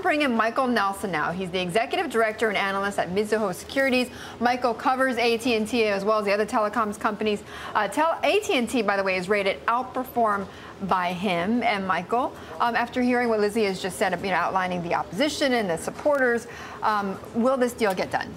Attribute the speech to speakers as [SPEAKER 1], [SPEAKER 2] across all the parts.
[SPEAKER 1] Bring in Michael Nelson now. He's the executive director and analyst at Mizuho Securities. Michael covers AT&T as well as the other telecoms companies. AT&T, by the way, is rated outperform by him and Michael. After hearing what Lizzie has just said, outlining the opposition and the supporters, will this deal get done?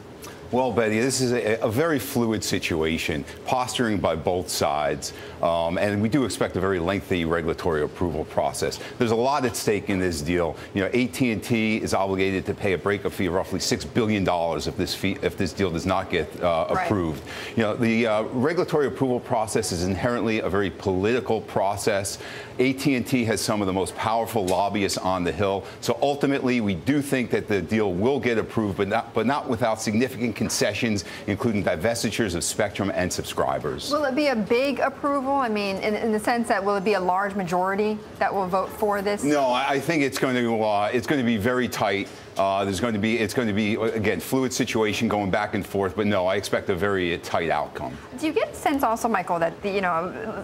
[SPEAKER 2] Well, Betty, this is a very fluid situation, posturing by both sides, and we do expect a very lengthy regulatory approval process. There's a lot at stake in this deal. AT&T is obligated to pay a breakup fee of roughly $6 billion if this deal does not get approved. The regulatory approval process is inherently a very political process. AT&T has some of the most powerful lobbyists on the Hill, so ultimately we do think that the deal will get approved, but not without significant concessions, including divestitures of spectrum and subscribers.
[SPEAKER 1] Will it be a big approval? I mean, in the sense that will it be a large majority that will vote for this?
[SPEAKER 2] No, I think it's going to be very tight. It's going to be again, fluid situation going back and forth, but no, I expect a very tight outcome.
[SPEAKER 1] Do you get a sense also, Michael, that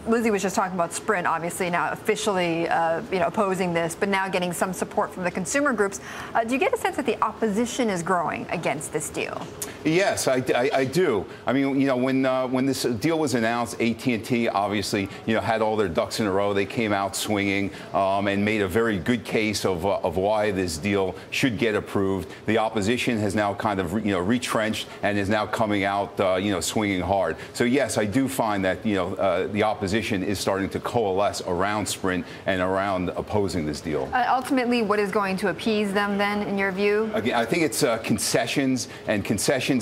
[SPEAKER 1] Lizzie was just talking about Sprint, obviously now officially opposing this, but now getting some support from the consumer groups. Do you get a sense that the opposition is growing against this deal?
[SPEAKER 2] Yes, I do. I mean, when this deal was announced, AT&T obviously had all their ducks in a row. They came out swinging and made a very good case of why this deal should get approved. The opposition has now kind of retrenched and is now coming out swinging hard. So yes, I do find that the opposition is starting to coalesce around Sprint and around opposing this deal.
[SPEAKER 1] Ultimately, what is going to appease them then, in your view?
[SPEAKER 2] Again, I think it's concessions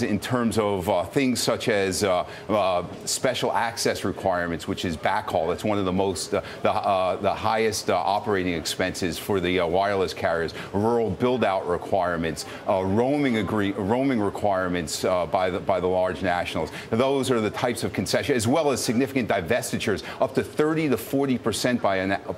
[SPEAKER 2] in terms of things such as special access requirements, which is backhaul. That's one of the most the highest operating expenses for the wireless carriers. Rural build-out requirements, roaming requirements by the large nationals. Those are the types of concessions, as well as significant divestitures, up to 30 to 40%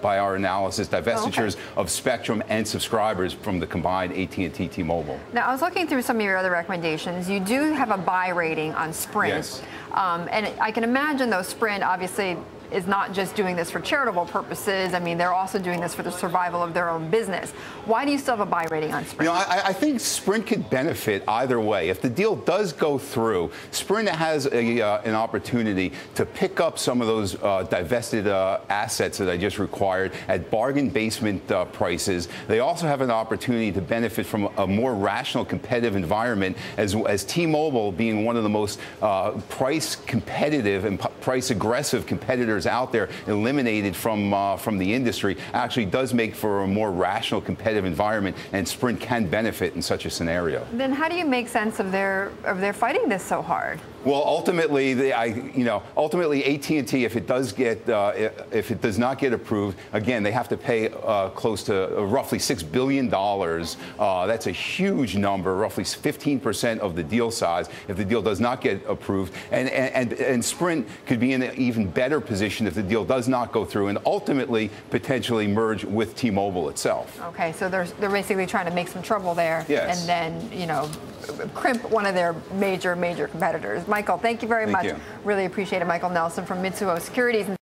[SPEAKER 2] by our analysis, divestitures of spectrum and subscribers from the combined AT&T T-Mobile.
[SPEAKER 1] Now, I was looking through some of your other recommendations. You do have a buy rating on Sprint.
[SPEAKER 2] Yes.
[SPEAKER 1] And I can imagine, though, Sprint obviously is not just doing this for charitable purposes. I mean, they're also doing this for the survival of their own business. Why do you still have a buy rating on Sprint?
[SPEAKER 2] I think Sprint could benefit either way. If the deal does go through, Sprint has an opportunity to pick up some of those divested assets that I just required at bargain basement prices. They also have an opportunity to benefit from a more rational, competitive environment, as T-Mobile being one of the most price competitive and price aggressive competitors out there, eliminated from the industry, actually does make for a more rational, competitive environment, and Sprint can benefit in such a scenario.
[SPEAKER 1] Then how do you make sense of their fighting this so hard?
[SPEAKER 2] Well, ultimately, ultimately AT&T, if it does not get approved, again, they have to pay close to roughly $6 billion. That's a huge number, roughly 15% of the deal size, if the deal does not get approved. And Sprint could be in an even better position if the deal does not go through, and ultimately potentially merge with T-Mobile itself.
[SPEAKER 1] Okay, so they're basically trying to make some trouble there,
[SPEAKER 2] yes,
[SPEAKER 1] and then crimp one of their major competitors. Michael, thank you very much.
[SPEAKER 2] You.
[SPEAKER 1] Really appreciate it. Michael Nelson from Mizuho Securities.